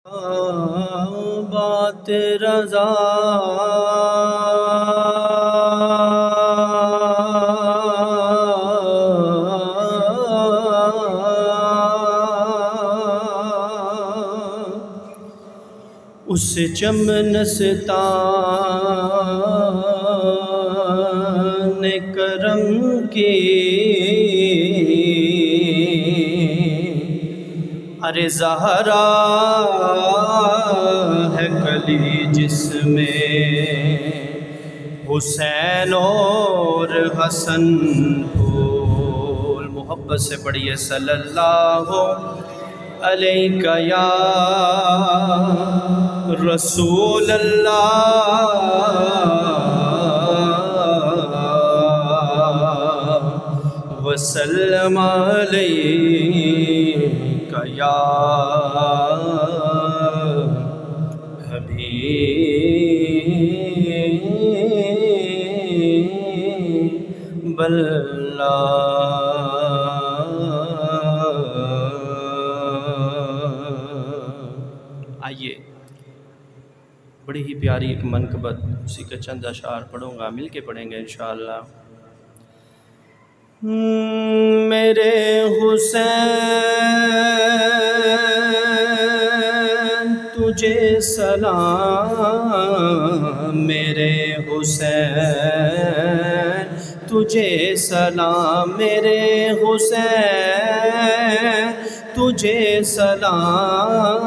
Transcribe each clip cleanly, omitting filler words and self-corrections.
بات رضا اس چمنستان کرم کی ارے زہرا ہے کلی جس میں حسین اور حسن پھول۔ محبت سے پڑھیے صلی اللہ علیہ یا رسول اللہ وسلم علیہ یا حبیب اللہ۔ آئیے بڑی ہی پیاری ایک منقبت، اسی کے چند اشعار پڑھوں گا، مل کے پڑھیں گے انشاءاللہ۔ میرے حسین تجھے سلام، میرے حسین تجھے سلام، میرے حسین تجھے سلام،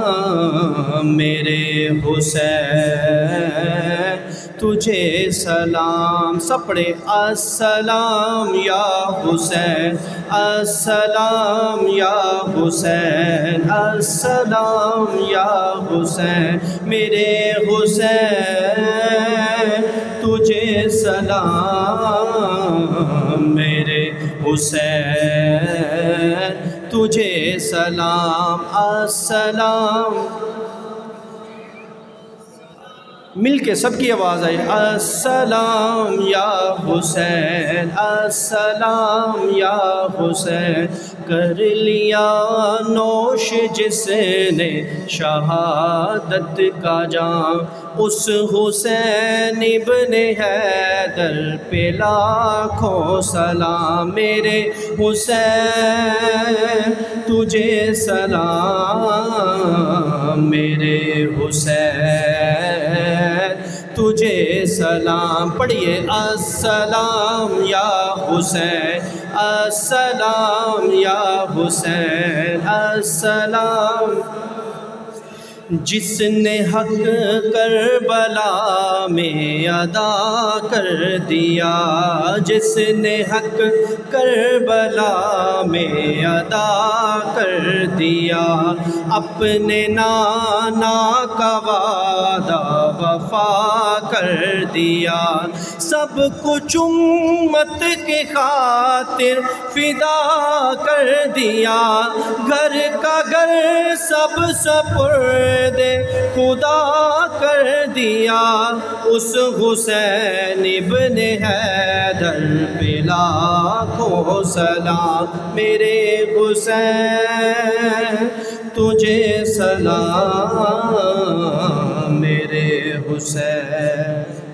میرے حسین تجھے سلام۔ سب پڑھے السلام یا حسین، السلام یا حسین، السلام یا حسین، میرے حسین تجھے سلام، میرے حسین تجھے سلام۔ السلام مل کے سب کی آواز آئی، السلام یا حسین، السلام یا حسین، کر لیا نوش جس نے شہادت کا جام، اس حسین ابن حیدر پہ لاکھوں سلام، میرے حسین تجھے سلام، میرے حسین تجھے سلام۔ پڑھیے السلام یا حسین، السلام یا حسین، السلام۔ جس نے حق کربلا میں ادا کر دیا، جس نے حق کربلا میں ادا کر دیا، اپنے نانا کا وعدہ وفا کر دیا، سب کچھ امت کی خاطر فدا کر دیا، گھر کا گھر سب سپرد خدا کر دیا، اس حسین ابن حیدر پہ لاکھوں سلام، میرے حسین تجھے سلام، میرے حسین۔